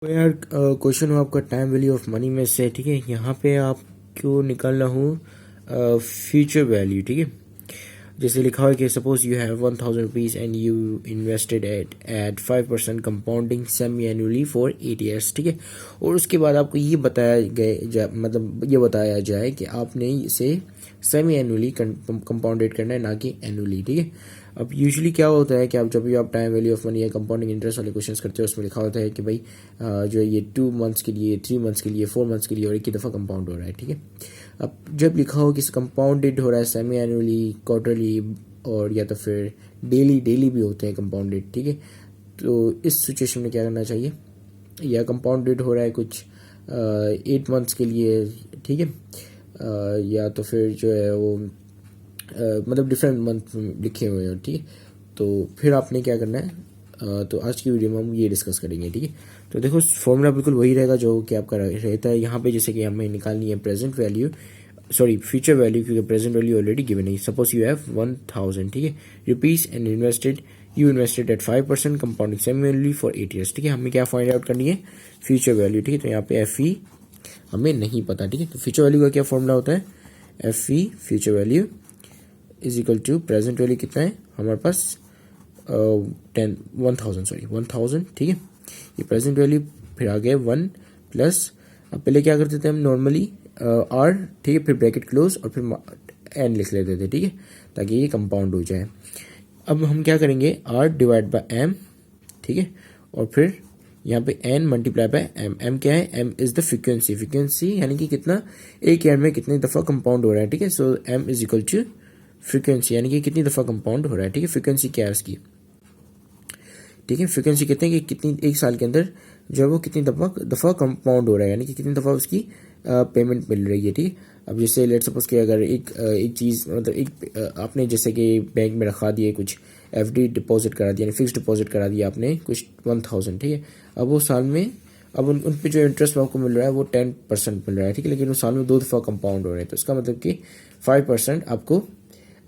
तो यार क्वेश्चन हो आपका टाइम वैल्यू ऑफ मनी में से। ठीक है, यहाँ पे आपको निकालना हो फ्यूचर वैल्यू। ठीक है, जैसे लिखा हुआ है कि suppose you have 1000 rupees and you invested at 5% compounding semi annually for 8 years. ठीक है, और उसके बाद आपको ये बताया मतलब ये बताया जाए कि आपने इसे सेमी एनुअली कंपाउंडेड करना है, ना कि एनुअली। ठीक है, अब यूजुअली क्या होता है कि आप जब भी आप टाइम वैल्यू ऑफ मनी या कंपाउंडिंग इंटरेस्ट वाले क्वेश्चंस करते हो उसमें लिखा होता है कि भाई जो है ये 2 मंथ्स के लिए, 3 मंथ्स के लिए, 4 मंथ्स के लिए और एक ही दफ़ा कंपाउंड हो रहा है। ठीक है, अब जब लिखा हो कि कंपाउंडेड हो रहा है सेमी एनुअली, क्वार्टरली और या तो फिर डेली भी होते हैं कंपाउंडेड। ठीक है, तो इस सिचुएशन में क्या करना चाहिए, या कंपाउंडेड हो रहा है कुछ 8 मंथ्स के लिए। ठीक है, या तो फिर जो है वो मतलब डिफरेंट मंथ लिखे हुए हैं। ठीक है, तो फिर आपने क्या करना है, तो आज की वीडियो में हम ये डिस्कस करेंगे। ठीक है, तो देखो फॉर्मूला बिल्कुल वही रहेगा जो कि आपका रहता है यहाँ पे, जैसे कि हमें निकालनी है present value, sorry future value, क्योंकि प्रेजेंट वैल्यू ऑलरेडी गिवन है। सपोज यू हैव 1000, ठीक है, rupees and you invested at 5% compounding semi for 8 years. ठीक है, हमें क्या फाइंड आउट करनी है, फ्यूचर वैल्यू। ठीक है, तो यहाँ पे एफ ई हमें नहीं पता। ठीक है, तो फ्यूचर वैल्यू का क्या फॉर्मूला होता है, F E future value is equal to present value कितना है हमारे पास 1000। ठीक है, ये प्रेजेंट वैल्यू, फिर आ गया 1 प्लस, अब पहले क्या करते थे हम नॉर्मली आर, ठीक है, फिर ब्रैकेट क्लोज और फिर एन लिख लेते थे। ठीक है, ताकि ये कंपाउंड हो जाए। अब हम क्या करेंगे, आर डिवाइड बाय एम, ठीक है, और फिर यहाँ पे N multiply by M. M क्या है, एम इज द फ्रीक्वेंसी यानी कि कितना एक ईयर में कितनी दफ़ा कंपाउंड हो रहा है। ठीक है, so M is equal to frequency यानी कि कितनी दफ़ा कंपाउंड हो रहा है। ठीक है, फ्रीक्वेंसी क्या है उसकी, ठीक है, फ्रीक्वेंसी कहते हैं कि कितनी एक साल के अंदर जो है वो कितनी दफ़ा कंपाउंड हो रहा है, यानी कि कितनी दफ़ा उसकी पेमेंट मिल रही है। ठीक है, अब जैसे लेट सपोज कि अगर एक चीज़ मतलब एक आपने जैसे कि बैंक में रखा दिए कुछ एफडी डिपॉजिट करा दिया, यानी फिक्स डिपॉजिट करा दिया आपने कुछ 1000। ठीक है, अब वो साल में अब उन पे जो इंटरेस्ट आपको मिल रहा है वो 10% मिल रहा है। ठीक है, लेकिन वो साल में 2 दफ़ा कंपाउंड हो रहे हैं, तो इसका मतलब कि 5% आपको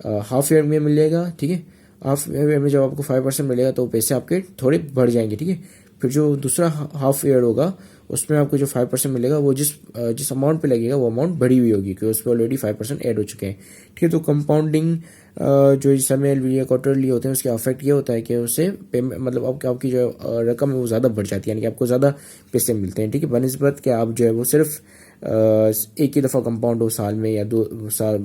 हाफ ईयर में मिलेगा। ठीक है, हाफ ईयर में जब आपको 5% मिलेगा तो पैसे आपके थोड़े बढ़ जाएंगे। ठीक है, फिर जो दूसरा हाफ ईयर होगा उसमें आपको जो 5% मिलेगा वो जिस अमाउंट पे लगेगा वो अमाउंट बढ़ी हुई होगी, क्योंकि उस पर ऑलरेडी 5% ऐड हो चुके हैं। ठीक है, तो कंपाउंडिंग जो सेमी या क्वार्टरली होते हैं उसका अफेक्ट ये होता है कि उससे पेमेंट मतलब आपकी जो रकम है वो ज़्यादा बढ़ जाती है, यानी कि आपको ज़्यादा पैसे मिलते हैं। ठीक है, बनस्बत कि आप जो है वो सिर्फ एक ही दफ़ा कंपाउंड हो साल में या 2 साल,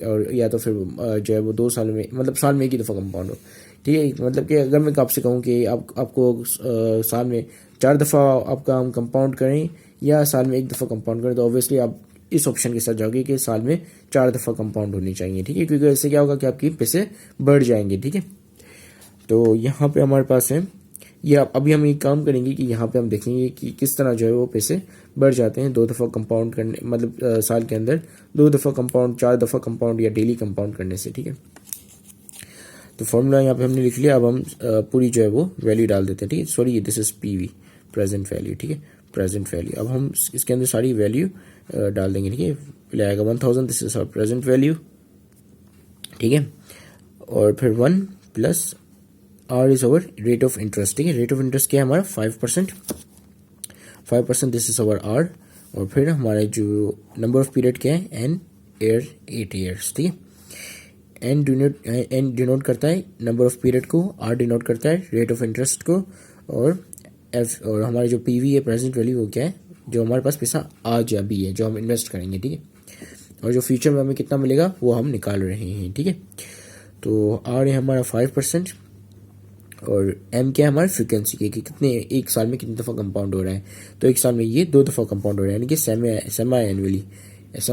और या तो फिर जो है वो 2 साल में, मतलब साल में एक ही दफ़ा कंपाउंड हो। ठीक है, मतलब कि अगर मैं आपसे कहूँ कि आपको साल में 4 दफ़ा आपका हम कंपाउंड करें या साल में एक दफ़ा कंपाउंड करें, तो ऑब्वियसली आप इस ऑप्शन के साथ जाओगे कि साल में 4 दफ़ा कंपाउंड होनी चाहिए। ठीक है, क्योंकि इससे क्या होगा कि आपकी पैसे बढ़ जाएंगे। ठीक है, तो यहाँ पे हमारे पास है ये, अभी हम एक काम करेंगे कि यहाँ पे हम देखेंगे कि किस तरह जो है वो पैसे बढ़ जाते हैं 2 दफ़ा कंपाउंड करने, मतलब साल के अंदर 2 दफ़ा कंपाउंड, 4 दफ़ा कंपाउंड या डेली कंपाउंड करने से। ठीक है, तो फॉर्मूला यहाँ पे हमने लिख लिया। अब हम पूरी जो है वो वैल्यू डाल देते हैं। ठीक है, sorry this is PV present value. ठीक है, प्रेजेंट वैल्यू, अब हम इसके अंदर सारी वैल्यू डाल देंगे। ठीक है, पहले आएगा 1000, this is our present value. ठीक है, और फिर 1 plus R is our rate of interest. ठीक है, रेट ऑफ इंटरेस्ट क्या है हमारा 5%, दिस इज अवर आर, और फिर हमारा जो नंबर ऑफ पीरियड क्या है एन ईयर 8 ईयर्स। ठीक है, एन डिनोट करता है नंबर ऑफ पीरियड को, आर डिनोट करता है रेट ऑफ इंटरेस्ट को, और एफ, और हमारे जो पीवी है प्रेजेंट वैल्यू वो क्या है, जो हमारे पास पैसा आज अभी है जो हम इन्वेस्ट करेंगे। ठीक है, और जो फ्यूचर में हमें कितना मिलेगा वो हम निकाल रहे हैं। ठीक है, तो आर है हमारा 5% और एम क्या है हमारा फ्रीक्वेंसी की, कि कितने एक साल में कितनी दफ़ा कंपाउंड हो रहा है, तो एक साल में ये 2 दफ़ा कंपाउंड हो रहा है, यानी कि सेमी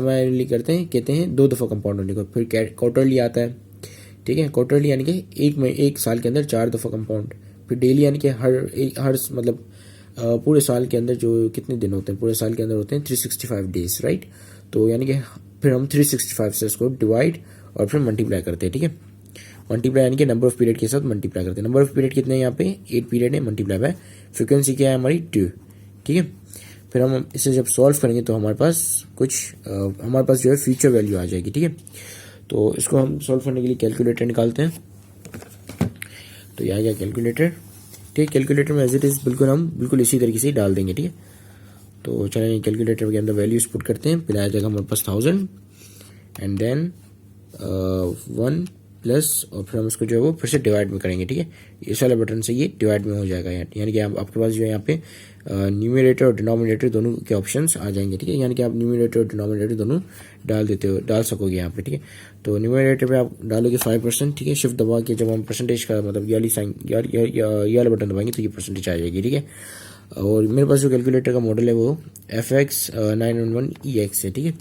एनुअली करते हैं, कहते हैं 2 दफ़ा कंपाउंड होने को। फिर क्वार्टरली आता है। ठीक है, क्वार्टरली यानी कि एक साल के अंदर 4 दफ़ा कंपाउंड। फिर डेली यानी कि हर मतलब पूरे साल के अंदर जो कितने दिन होते हैं, पूरे साल के अंदर होते हैं 365 डेज, राइट। तो यानी कि फिर हम 365 से उसको डिवाइड और फिर मल्टीप्लाई करते हैं। ठीक है, मल्टीप्लाई यानी कि नंबर ऑफ पीरियड के साथ मल्टीप्लाई करते हैं। नंबर ऑफ पीरियड कितने हैं यहाँ पे 8 पीरियड है, मल्टीप्लाई बाय फ्रीक्वेंसी क्या है हमारी 2। ठीक है, फिर हम इसे जब सॉल्व करेंगे तो हमारे पास जो है फ्यूचर वैल्यू आ जाएगी। ठीक है, तो इसको हम सॉल्व करने के लिए कैलकुलेटर निकालते हैं। तो ये आ गया कैलकुलेटर। ठीक है। कैलकुलेटर में एज इट इज़ बिल्कुल हम बिल्कुल इसी तरीके से ही डाल देंगे, ठीक है। तो चलें कैलकुलेटर के अंदर वैल्यूज पुट करते हैं। पहले आ जाएगा हमारे पास 1000 एंड देन 1 प्लस और फिर हम इसको जो है वो फिर से डिवाइड में करेंगे, ठीक है। इस वाले बटन से ये डिवाइड में हो जाएगा, यानी कि आपके पास जो है यहाँ पे न्यूमरेटर और डिनोमिनेटर दोनों के ऑप्शंस आ जाएंगे, ठीक है। यानी कि आप न्यूमरेटर और डिनोमिनेटर दोनों डाल सकोगे यहाँ पे, ठीक है। तो न्यूमरेटर पे आप डालोगे 5%, ठीक है। शिफ्ट दबा के जब हम परसेंटेज का मतलब ये वाला बटन दबाएंगे तो ये परसेंटेज आ जाएगी, ठीक है। और मेरे पास जो कैलकुलेटर का मॉडल है वो FX 911EX है, ठीक है।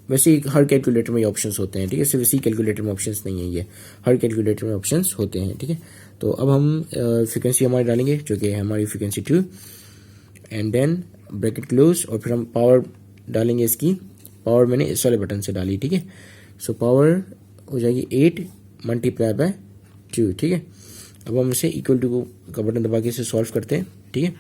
वैसे ही हर कैलकुलेटर में ये ऑप्शंस होते हैं, ठीक है। सिर्फ इसी कैलकुलेटर में ऑप्शंस नहीं है, ये हर कैलकुलेटर में ऑप्शंस होते हैं, ठीक है। तो अब हम फ्रीक्वेंसी हमारी डालेंगे जो कि है हमारी frequency 2 and then bracket close और फिर हम पावर डालेंगे। इसकी पावर मैंने इस वाले बटन से डाली, ठीक है। सो पावर हो जाएगी 8 मल्टीप्लाई बाय 2, ठीक है। अब हम इसे इक्वल टू का बटन दबा के इसे सॉल्व करते हैं, ठीक है।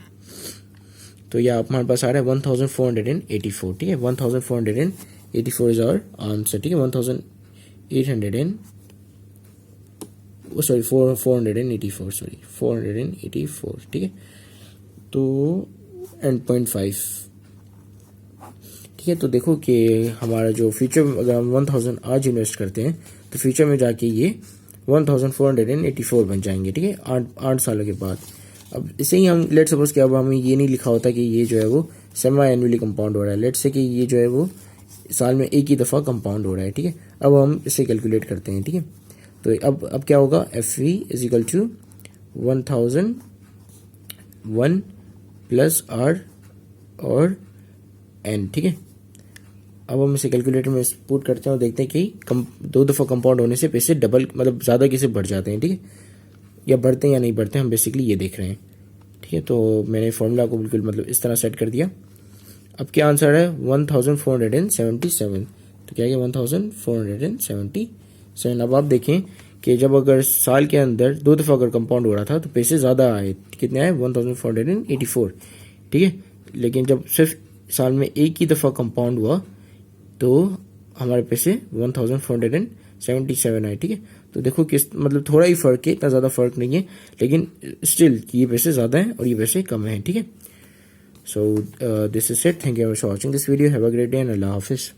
तो यह हमारे पास आ रहा है 1484, ठीक है। 1484 इज आवर आंसर, ठीक है। 484, ठीक है। तो एंड 0.5, ठीक है। तो देखो कि हमारा जो फ्यूचर अगर हम 1000 आज इन्वेस्ट करते हैं तो फ्यूचर में जाके ये 1484 बन जाएंगे, ठीक है, 8 सालों के बाद। अब इसे ही हम लेट सपोज कि अब हमें ये नहीं लिखा होता कि ये जो है वो सेमी एनुअली कंपाउंड हो रहा है। लेट से कि ये जो है वो साल में एक ही दफ़ा कंपाउंड हो रहा है, ठीक है। अब हम इसे कैलकुलेट करते हैं, ठीक है। तो अब क्या होगा, FV is equal to 1001 plus R और N, ठीक है। अब हम इसे कैलकुलेटर में पुट करते हैं और देखते हैं कि 2 दफ़ा कंपाउंड होने से पैसे डबल मतलब ज़्यादा कैसे बढ़ जाते हैं, ठीक है, या बढ़ते हैं या नहीं बढ़ते हैं, हम बेसिकली ये देख रहे हैं, ठीक है। तो मैंने फॉर्मूला को बिल्कुल मतलब इस तरह सेट कर दिया। अब क्या आंसर है 1477, तो क्या है 1477। अब आप देखें कि जब अगर साल के अंदर 2 दफ़ा अगर कंपाउंड हो रहा था तो पैसे ज़्यादा आए, कितने आए 1484, ठीक है। लेकिन जब सिर्फ साल में एक ही दफ़ा कंपाउंड हुआ तो हमारे पैसे 1477 आए, ठीक है। तो देखो किस मतलब थोड़ा ही फ़र्क है, इतना ज़्यादा फ़र्क नहीं है, लेकिन स्टिल ये पैसे ज़्यादा हैं और ये पैसे कम हैं, ठीक है। So this is it, thank you for watching this video, have a great day and अल्लाह हाफिज़।